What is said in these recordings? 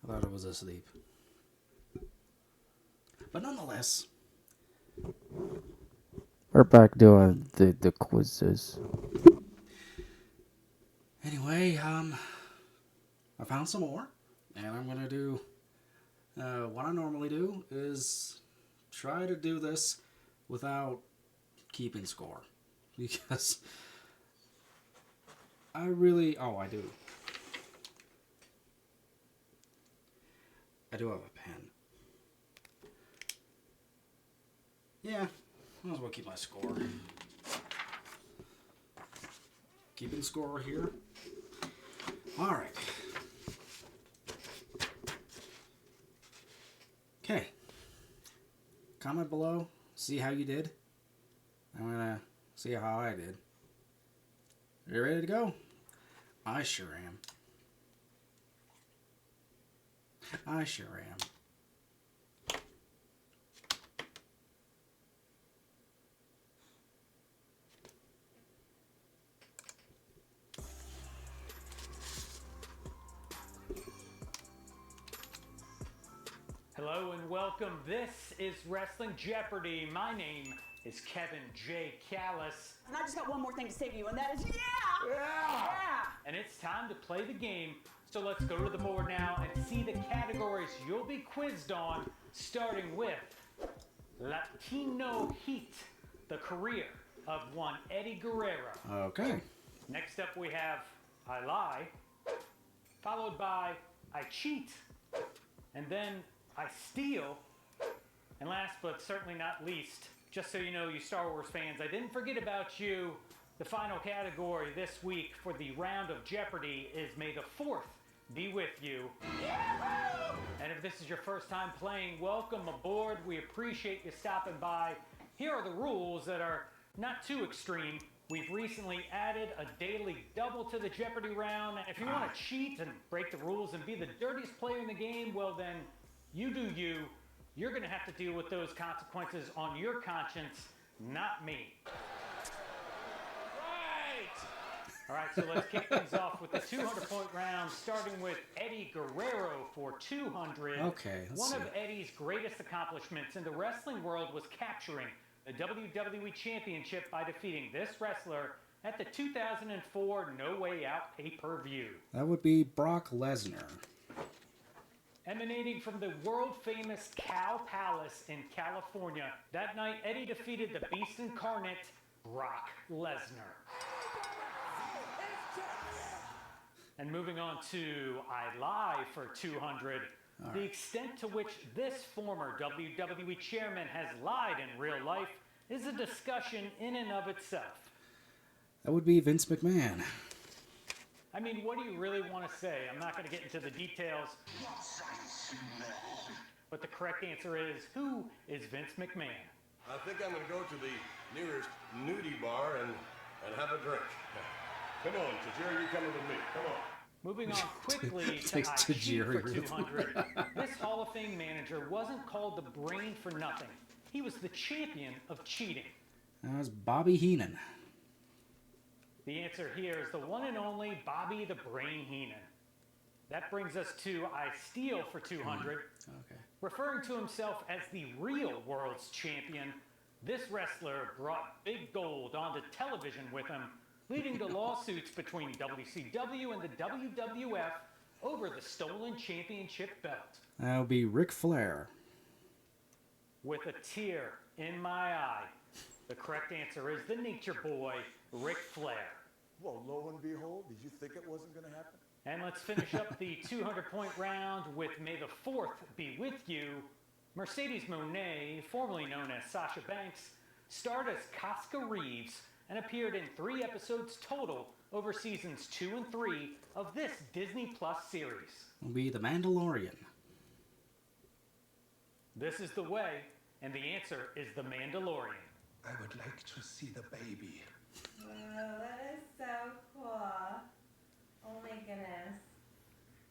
I thought it was asleep. But nonetheless, We're back doing the quizzes. anyway, I found some more, and I'm gonna do what I normally do is try to do this without keeping score because I really I do have a pen. Yeah, might as well keep my score. Keeping score here. All right. Okay. Comment below. See how you did. I'm gonna see how I did. Are you ready to go? I sure am. I sure am. Hello and welcome. This is Wrestling Jeopardy. My name is Kevin J. Callis. And I just got one more thing to say to you, and that is And it's time to play the game. So let's go to the board now and see the categories you'll be quizzed on, starting with Latino Heat, the career of one Eddie Guerrero. Okay. Next up we have I Lie, followed by I Cheat, and then I Steal, and last but certainly not least, just so you know, you Star Wars fans, I didn't forget about you. The final category this week for the round of Jeopardy is May the 4th be with you. Yahoo! And if this is your first time playing, welcome aboard. We appreciate you stopping by. Here are the rules that are not too extreme. We've recently added a daily double to the Jeopardy round. If you want to cheat and break the rules and be the dirtiest player in the game, well then, you do you. You're going to have to deal with those consequences on your conscience, not me. All right, so let's kick things off with the 200-point round, starting with Eddie Guerrero for 200. Okay, let's One see. of Eddie's greatest accomplishments in the wrestling world was capturing the WWE Championship by defeating this wrestler at the 2004 No Way Out pay-per-view. That would be Brock Lesnar. Emanating from the world-famous Cow Palace in California, that night Eddie defeated the Beast Incarnate, Brock Lesnar. And moving on to I Lie for 200, the extent to which this former WWE chairman has lied in real life is a discussion in and of itself. That would be Vince McMahon. I mean, what do you really want to say? I'm not going to get into the details. But the correct answer is, who is Vince McMahon? I think I'm going to go to the nearest nudie bar and have a drink. Come on, Tajiri, you're coming with me. Come on. Moving on quickly to Takes I Cheat Tajiri for with 200. This Hall of Fame manager wasn't called the Brain for nothing. He was the champion of cheating. That was Bobby Heenan. The answer here is the one and only Bobby the Brain Heenan. That brings us to I Steal for 200. Okay. Referring to himself as the real world's champion, this wrestler brought big gold onto television with him, leading to lawsuits between WCW and the WWF over the stolen championship belt. That would be Ric Flair. With a tear in my eye, the correct answer is the Nature Boy, Ric Flair. Well, lo and behold, did you think it wasn't going to happen? And let's finish up the 200-point round with May the 4th be with you. Mercedes Moné, formerly known as Sasha Banks, starred as Casca Reeves and appeared in 3 episodes total over seasons 2 and 3 of this Disney Plus series. It would be The Mandalorian. This is the way, and the answer is The Mandalorian. I would like to see the baby. That is so cool. Oh my goodness.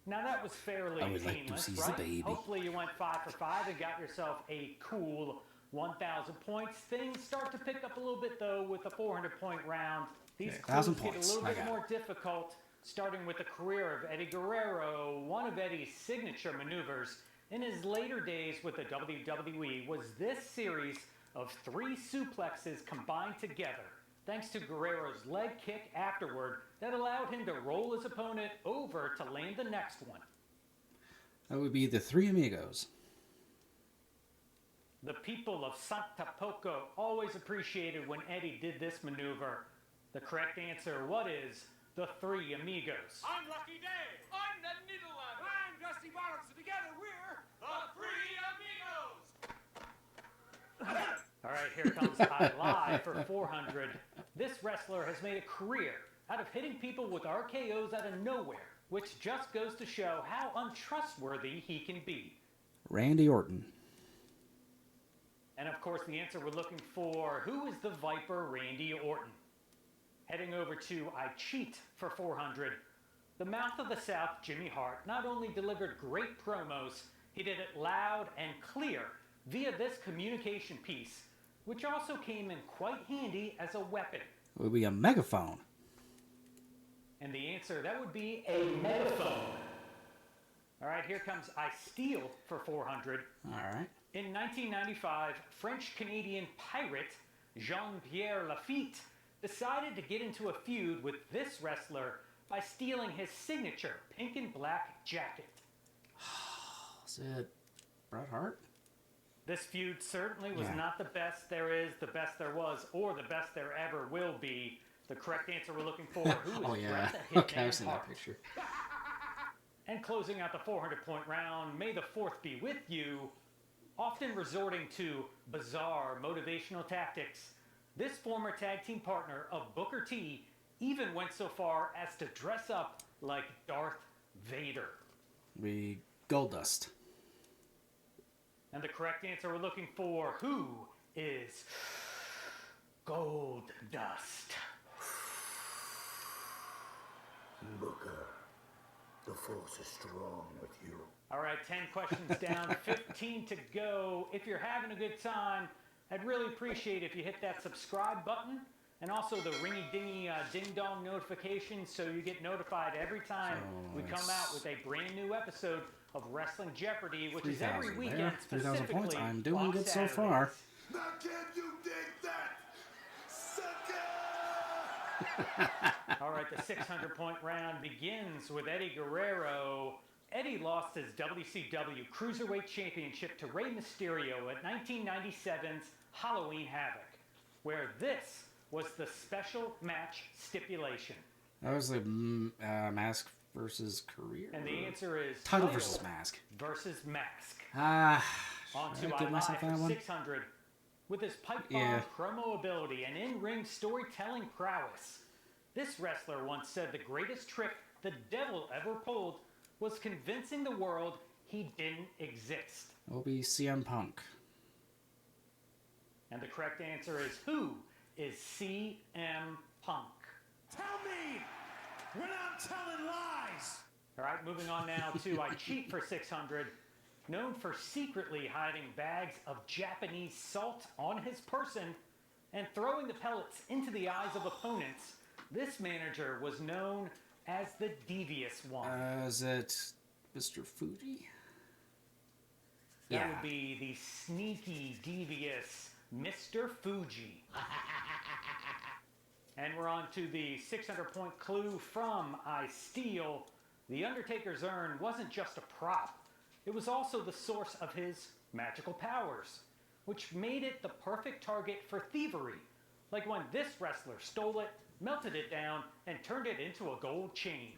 Now that was fairly I would like to painless, see the right? baby. Hopefully you went 5 for 5 and got yourself a cool 1,000 points. Things start to pick up a little bit though with a 400-point round. These Okay, clues 1,000 get a points. little I bit got it. more difficult. starting with the career of Eddie Guerrero. One of Eddie's signature maneuvers in his later days with the WWE was this series of 3 suplexes combined together, thanks to Guerrero's leg kick afterward that allowed him to roll his opponent over to land the next one. That would be the Three Amigos. The people of Santa Poco always appreciated when Eddie did this maneuver. The correct answer, what is the Three Amigos? I'm Lucky Dave. I'm Ned Needleland. I'm Dusty Bottoms. And together we're the Three Amigos. All right, here comes I Lie for 400. This wrestler has made a career out of hitting people with RKOs out of nowhere, which just goes to show how untrustworthy he can be. Randy Orton. And of course, the answer we're looking for, who is the Viper Randy Orton? Heading over to I Cheat for 400. The Mouth of the South, Jimmy Hart, not only delivered great promos, he did it loud and clear via this communication piece, which also came in quite handy as a weapon. It would be a megaphone. And the answer, that would be a megaphone. All right, here comes I Steal for 400. All right. In 1995, French-Canadian pirate Jean-Pierre Lafitte decided to get into a feud with this wrestler by stealing his signature pink and black jacket. Is it Bret Hart? This feud certainly was Yeah. not the best there is, the best there was, or the best there ever will be. The correct answer we're looking for, who is Oh, yeah. Bret the Hitman Okay, I've seen Hart? that picture. And closing out the 400-point round, may the fourth be with you. Often resorting to bizarre motivational tactics, this former tag team partner of Booker T even went so far as to dress up like Darth Vader. We Goldust. And the correct answer we're looking for, who is Gold Dust? Booker, the force is strong with you. All right, 10 questions down, 15 to go. If you're having a good time, I'd really appreciate if you hit that subscribe button and also the ringy-dingy ding-dong notification so you get notified every time we come out with a brand new episode of Wrestling Jeopardy, which is every 3,000 weekend, there. 3,000 specifically points. I'm doing on good so Saturdays. far. Now can you dig that, sucker? All right, the 600-point round begins with Eddie Guerrero. Eddie lost his WCW Cruiserweight Championship to Rey Mysterio at 1997's Halloween Havoc, where this was the special match stipulation. That was the Mask versus Career. And the answer is Title versus Mask. versus Mask. Ah, On should to I give I myself Lie that for one? 600. With his pipe bomb Yeah. promo ability and in-ring storytelling prowess, this wrestler once said the greatest trick the devil ever pulled was convincing the world he didn't exist. It'll be CM Punk. And the correct answer is, who is CM Punk? Tell me when I'm telling lies. All right, moving on now to I Cheat for 600. Known for secretly hiding bags of Japanese salt on his person and throwing the pellets into the eyes of opponents, this manager was known as the Devious One. Is it Mr. Fuji? That yeah. would be the sneaky, devious Mr. Fuji. And we're on to the 600-point clue from I Steal. The Undertaker's urn wasn't just a prop. It was also the source of his magical powers, which made it the perfect target for thievery, like when this wrestler stole it, melted it down, and turned it into a gold chain.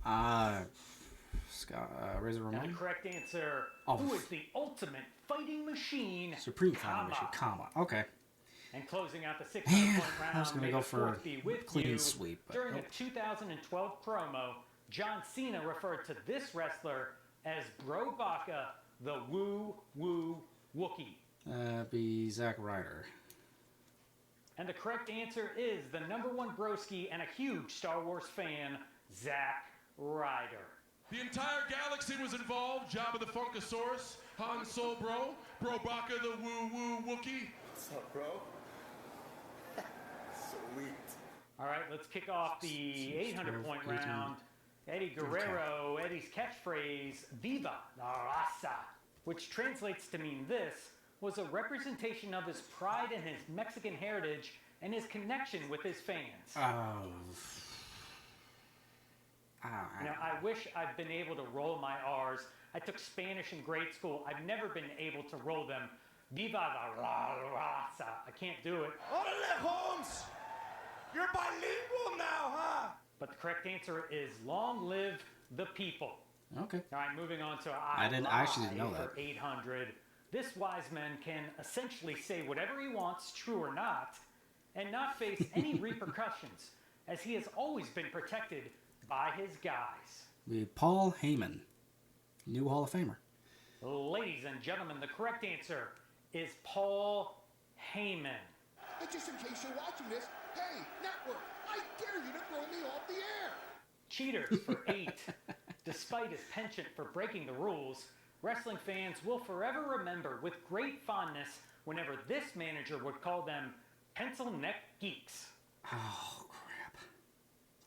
Razor And the Ramon? correct answer, Oh. who is the ultimate fighting machine? Supreme Fighting Machine, Kama. Okay. And closing out the 600-point Man, round, I was gonna may go the for fourth be with clean you. sweep, but During nope. a 2012 promo, John Cena referred to this wrestler as Bro Baka, the Woo Woo Wookie. Be Zack Ryder. And the correct answer is the #1 broski and a huge Star Wars fan, Zack Ryder. The entire galaxy was involved. Jabba the Funkasaurus, Han Solo, Bro Baka the Woo Woo Wookie. What's up, bro? Sweet. All right, let's kick off the 800 point round. Eddie Guerrero, Eddie's catchphrase, Viva la raza, which translates to mean this, was a representation of his pride in his Mexican heritage and his connection with his fans. Now, I wish I'd been able to roll my R's. I took Spanish in grade school. I've never been able to roll them. Viva la raza. I can't do it. Orale, Holmes! You're bilingual now, huh? But the correct answer is long live the people. Okay. All right, moving on to I actually didn't know that. For 800. This wise man can essentially say whatever he wants, true or not, and not face any repercussions, as he has always been protected by his guys. We Paul Heyman, new Hall of Famer. Ladies and gentlemen, the correct answer is Paul Heyman. And just in case you're watching this, hey, network, I dare you to throw me off the air. Cheaters for 8. Despite his penchant for breaking the rules, wrestling fans will forever remember with great fondness whenever this manager would call them pencil neck geeks. Oh, crap.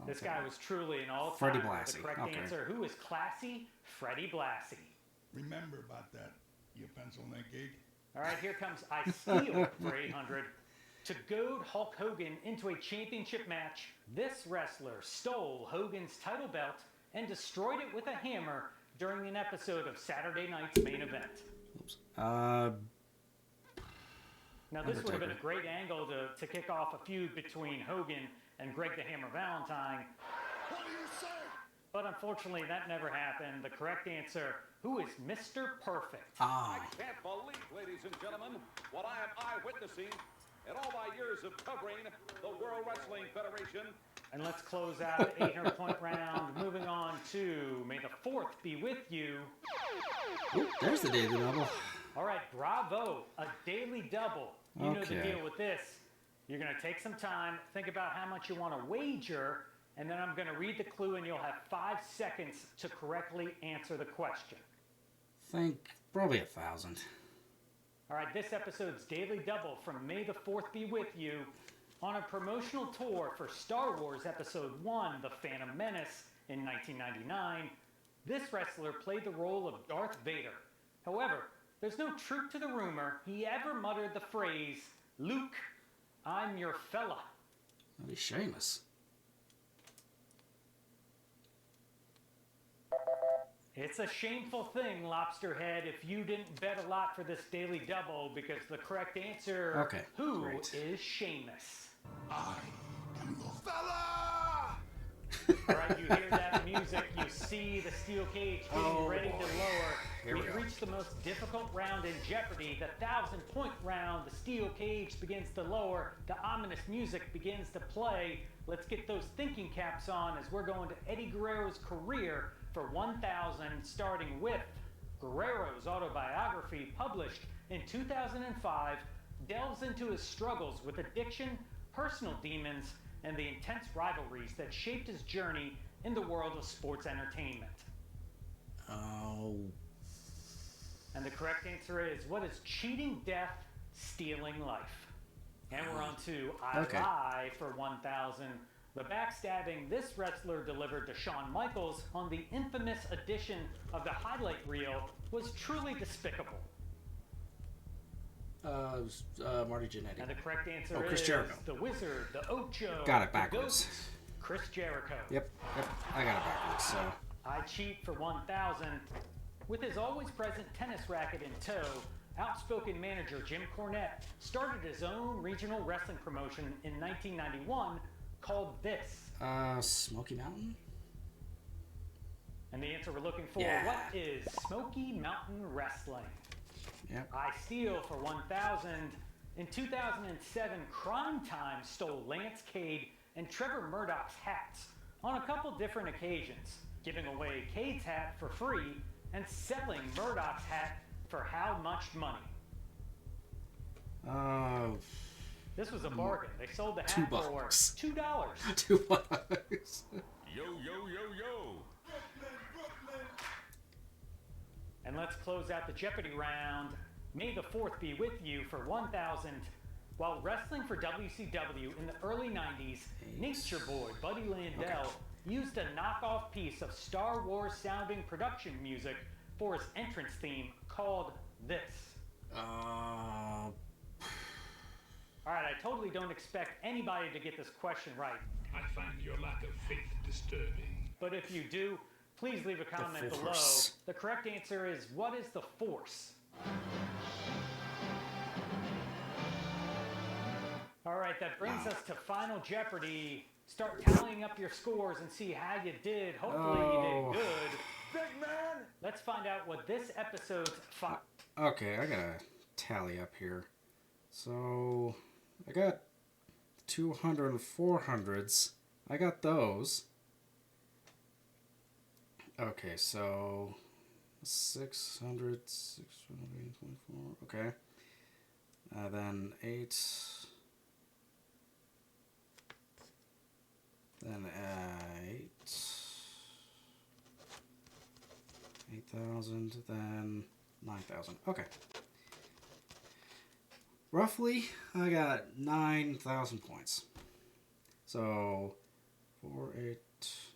This guy was truly an all-time. Freddie Blassie. The correct answer. Who is classy? Freddie Blassie. Remember about that, you pencil neck geek. All right, here comes I Steal for 800. To goad Hulk Hogan into a championship match, this wrestler stole Hogan's title belt and destroyed it with a hammer during an episode of Saturday Night's Main Event. Oops. Now, this would have been a great angle to kick off a feud between Hogan and Greg the Hammer Valentine. What do you say? But unfortunately, that never happened. The correct answer, who is Mr. Perfect? I can't believe, ladies and gentlemen, what I am eyewitnessing in all my years of covering the World Wrestling Federation. And let's close out the 800 point round. Moving on to May the 4th be with you. Ooh, there's the daily double. All right, bravo, a daily double. You know the Okay. deal with this. You're going to take some time, think about how much you want to wager, and then I'm going to read the clue and you'll have 5 seconds to correctly answer the question. Think probably 1,000. All right, this episode's Daily Double from May the 4th be with you. On a promotional tour for Star Wars Episode 1, The Phantom Menace, in 1999, this wrestler played the role of Darth Vader. However, there's no truth to the rumor he ever muttered the phrase, "Luke, I'm your fella." That'd be Sheamus. It's a shameful thing, Lobsterhead, if you didn't bet a lot for this Daily Double, because the correct answer, who is Sheamus? I am your Fella! All right, you hear that music, you see the steel cage getting ready to lower. Here we We've go. reached the most difficult round in Jeopardy, the 1,000-point round. The steel cage begins to lower, the ominous music begins to play. Let's get those thinking caps on as we're going to Eddie Guerrero's career for 1,000, starting with Guerrero's autobiography, published in 2005, delves into his struggles with addiction, personal demons, and the intense rivalries that shaped his journey in the world of sports entertainment. Oh. And the correct answer is, what is cheating death, stealing life? And we're on to I Lie for 1,000. The backstabbing this wrestler delivered to Shawn Michaels on the infamous edition of the highlight reel was truly despicable. Marty Jannetty. And the correct answer Chris is Jericho. the Wizard, the Ocho, Got it the backwards. Goat, Chris Jericho. Yep, I got it backwards, so. I cheat for 1,000. With his always present tennis racket in tow, outspoken manager Jim Cornette started his own regional wrestling promotion in 1991 called this. Smoky Mountain? And the answer we're looking for, what is Smoky Mountain Wrestling? Yep. I Steal for 1,000. In 2007, Crime Time stole Lance Cade and Trevor Murdoch's hats on a couple different occasions, giving away Cade's hat for free and selling Murdoch's hat for how much money? This was a bargain. They sold the hat for $2. $2. Yo, yo, yo, yo. And let's close out the Jeopardy round. May the 4th be with you for 1,000. While wrestling for WCW in the early 90s, Nature Boy Buddy Landel used a knockoff piece of Star Wars sounding production music for his entrance theme called this. Alright, I totally don't expect anybody to get this question right. I find your lack of faith disturbing. But if you do, please leave a comment below. Force. The correct answer is, what is the Force? Alright, that brings us to Final Jeopardy. Start tallying up your scores and see how you did. Hopefully you did good. Big man! Let's find out what this episode's Okay, I gotta tally up here. So, I got 200 and 400s. I got those. Okay, so 600, 624, okay. Then 8. Then 8,000, then 9,000. Okay. Roughly, I got 9,000 points. So, 4, 8,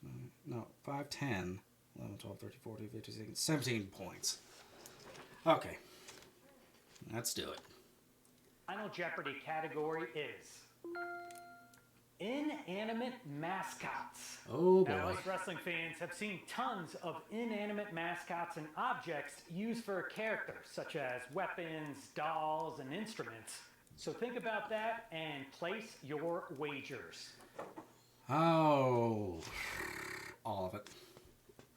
9, no, 5, 10, 11, 12, 13, 14, 15, 16, 17 points. Okay. Let's do it. Final Jeopardy category is inanimate mascots. Oh boy. Now, us wrestling fans have seen tons of inanimate mascots and objects used for a character, such as weapons, dolls, and instruments. So think about that and place your wagers. Oh, all of it.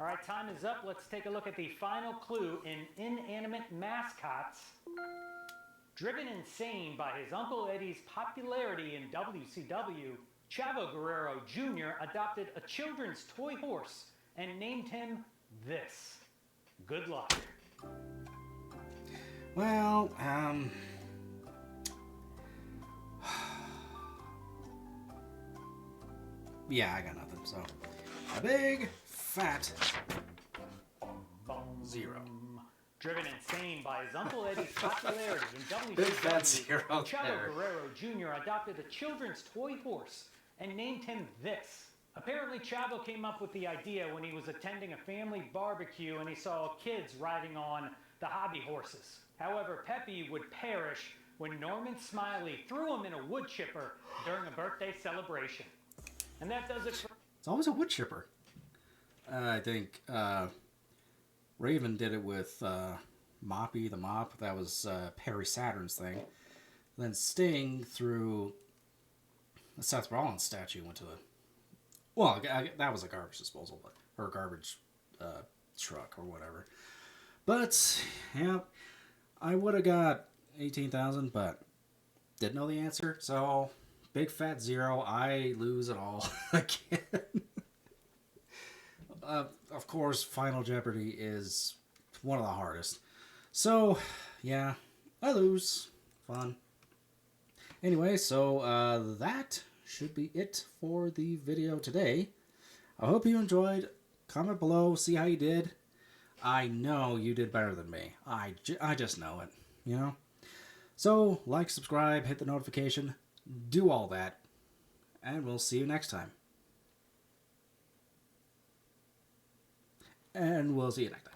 All right, time is up. Let's take a look at the final clue in inanimate mascots. Driven insane by his Uncle Eddie's popularity in WCW, Chavo Guerrero Jr. adopted a children's toy horse and named him this. Good luck. Well, yeah, I got nothing, so a big fat 0. Driven insane by his Uncle Eddie's popularity in Big fat WCW, 0 Chavo there. Guerrero Jr. adopted a children's toy horse and named him this. Apparently, Chavo came up with the idea when he was attending a family barbecue and he saw kids riding on the hobby horses. However, Pepe would perish when Norman Smiley threw him in a wood chipper during a birthday celebration. And that does it for... It's always a wood chipper. I think Raven did it with Moppy the Mop. That was Perry Saturn's thing. Then Sting threw the Seth Rollins statue into the... Well, that was a garbage disposal, but or garbage truck or whatever. But, yeah, I would have got 18,000, but didn't know the answer. So, big fat 0. I lose it all again. Of course, Final Jeopardy is one of the hardest. So, yeah, I lose. Fun. Anyway, so that should be it for the video today. I hope you enjoyed. Comment below, see how you did. I know you did better than me. I just know it, you know? So, like, subscribe, hit the notification, do all that, and we'll see you next time. And we'll see you next time.